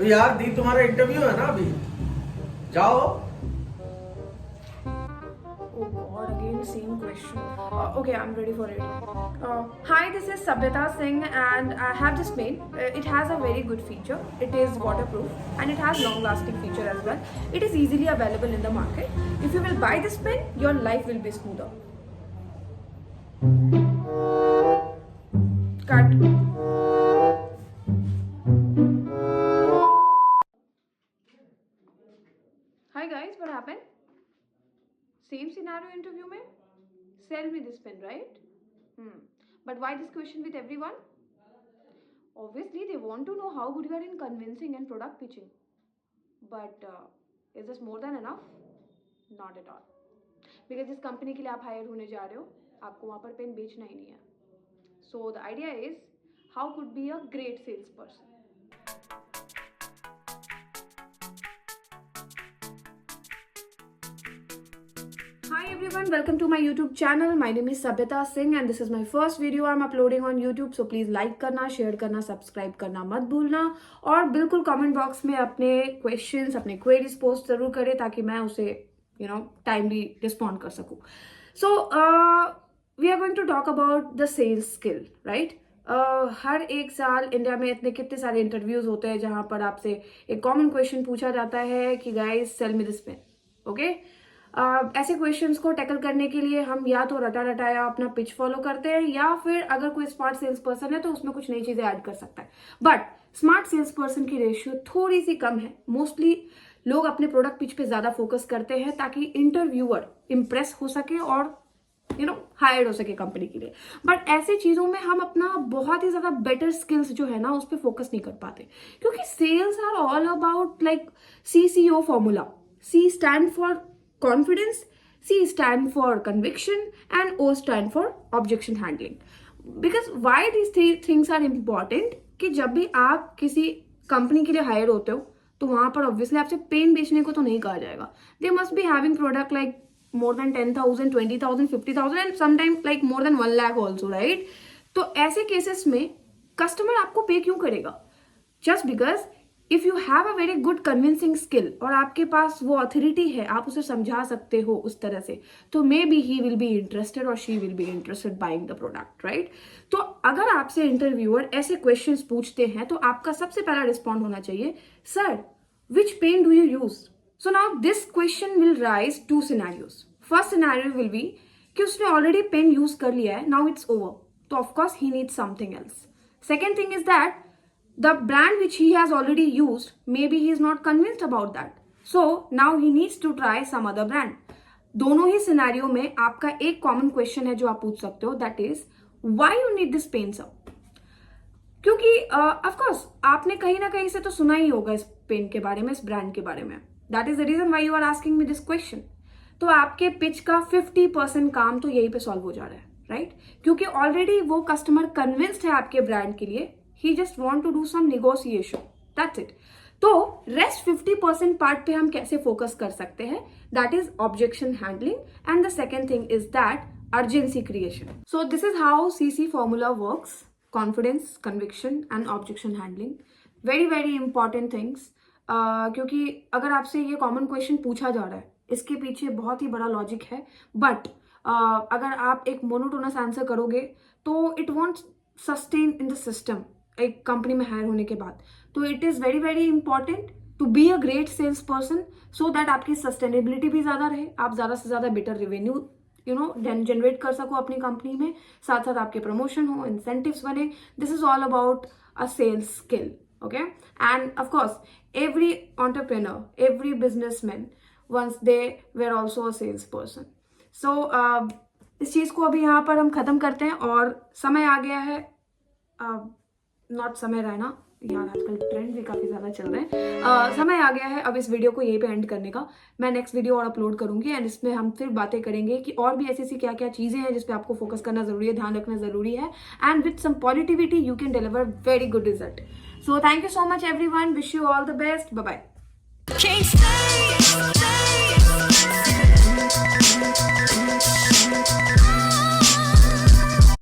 तो यार दी तुम्हारा इंटरव्यू है ना अभी, जाओ। Oh God, again same question. Okay, I'm ready for it. Hi, this is Sabhyata Singh and I have this pen. It has a very good feature. It is waterproof and it has long-lasting feature as well. It is easily available in the market. If you will buy this pen, your life will be smoother. Cut. Hi guys, what happened? Same scenario interview mein? Sell me this pen, right? But why this question with everyone? Obviously, they want to know how good you are in convincing and product pitching. But is this more than enough? Not at all. Because जिस company के लिए आप higher होने जा रहे हो, आपको वहाँ पर पेन बेचना ही नहीं है. So the idea is, how could be a great salesperson? Hi everyone, welcome to my YouTube channel. My name is Sabhyata Singh and this is my first video I'm uploading on YouTube. So please like करना, share करना, subscribe करना मत भूलना और बिल्कुल comment box में अपने questions, अपने queries post जरूर करें ताकि मैं उसे timely respond कर सकूँ. So we are going to talk about the sales skill, right? हर एक साल इंडिया में इतने कितने सारे इंटरव्यूज होते हैं जहां पर आपसे एक कॉमन क्वेश्चन पूछा जाता है कि guys sell me this pen. Okay, ऐसे क्वेश्चंस को टैकल करने के लिए हम या तो रटा रटाया अपना पिच फॉलो करते हैं या फिर अगर कोई स्मार्ट सेल्स पर्सन है तो उसमें कुछ नई चीजें ऐड कर सकता है. बट स्मार्ट सेल्स पर्सन की रेशियो थोड़ी सी कम है. मोस्टली लोग अपने प्रोडक्ट पिच पे ज्यादा फोकस करते हैं ताकि इंटरव्यूअर इंप्रेस हो सके और हायर्ड हो सके कंपनी के लिए. बट ऐसी चीजों में हम अपना बहुत ही ज्यादा बेटर स्किल्स जो है ना उस पर फोकस नहीं कर पाते क्योंकि sales are all about like CCO formula. C stand for confidence, C stand for conviction and O stand for objection handling. Because why these three things are important कि जब भी आप किसी कंपनी के लिए हायर होते हो तो वहां पर ऑब्वियसली आपसे पेन बेचने को तो नहीं कहा जाएगा. They must be having product like more than 10,000, 20,000, 50,000 and sometimes like more than 1 lakh also, right? तो ऐसे केसेस में कस्टमर आपको पे क्यों करेगा? Just because if you have a very good convincing skill और आपके पास वो अथॉरिटी है, आप उसे समझा सकते हो उस तरह से, तो maybe he will be interested और she will be interested buying the product, right? तो अगर आपसे इंटरव्यूअर ऐसे क्वेश्चंस पूछते हैं तो आपका सबसे पहला रिस्पॉन्ड होना चाहिए, sir which pen do you use? So now this question will rise two scenarios. First scenario will be कि उसने already pen use कर लिया है, now it's over. तो of course he needs something else. Second thing is that the brand which he has already used, maybe he is not convinced about that. So now he needs to try some other brand. दोनों ही scenario में आपका एक common question है जो आप पूछ सकते हो, that is why you need this pen sir? क्योंकि of course आपने कहीं ना कहीं से तो सुना ही होगा इस पेन के बारे में, इस ब्रांड के बारे में. That is the reason why you are asking me this question. तो आपके पिच का 50% काम तो यहीं पे सॉल्व हो जा रहा है, राइट? क्योंकि ऑलरेडी वो कस्टमर कन्विंस्ड है आपके ब्रांड के लिए. He just want to do some negotiation, that's it. तो रेस्ट 50% पार्ट पे हम कैसे फोकस कर सकते हैं? That is objection handling and the second thing is that urgency creation. So this is how CC formula works. Confidence, conviction and objection handling, very very important things. क्योंकि अगर आपसे ये कॉमन क्वेश्चन पूछा जा रहा है, इसके पीछे बहुत ही बड़ा लॉजिक है. बट अगर आप एक मोनोटोनस आंसर करोगे तो it won't sustain in the system एक कंपनी में हायर होने के बाद. तो it is very very important to be a great sales person so that आपकी सस्टेनेबिलिटी भी ज़्यादा रहे, आप ज़्यादा से ज़्यादा बेटर रेवेन्यू जनरेट कर सको अपनी कंपनी में, साथ साथ आपके प्रमोशन हो, इंसेंटिव्स बने. This is all about a sales skill. Okay, and of course every entrepreneur, every businessman once they were also a salesperson. So इस चीज को अभी यहाँ पर हम खत्म करते हैं और समय आ गया है, नॉट समय रहना यार, आजकल ट्रेंड भी काफी ज्यादा चल रहे हैं. समय आ गया है अब इस वीडियो को यहीं पे एंड करने का. मैं नेक्स्ट वीडियो और अपलोड करूंगी एंड इसमें हम फिर बातें करेंगे कि और भी ऐसी ऐसी क्या क्या चीजें हैं जिसपे आपको फोकस करना जरूरी है, ध्यान रखना जरूरी है, and with some positivity you can deliver very good result. So thank you so much everyone. Wish you all the best. Bye bye.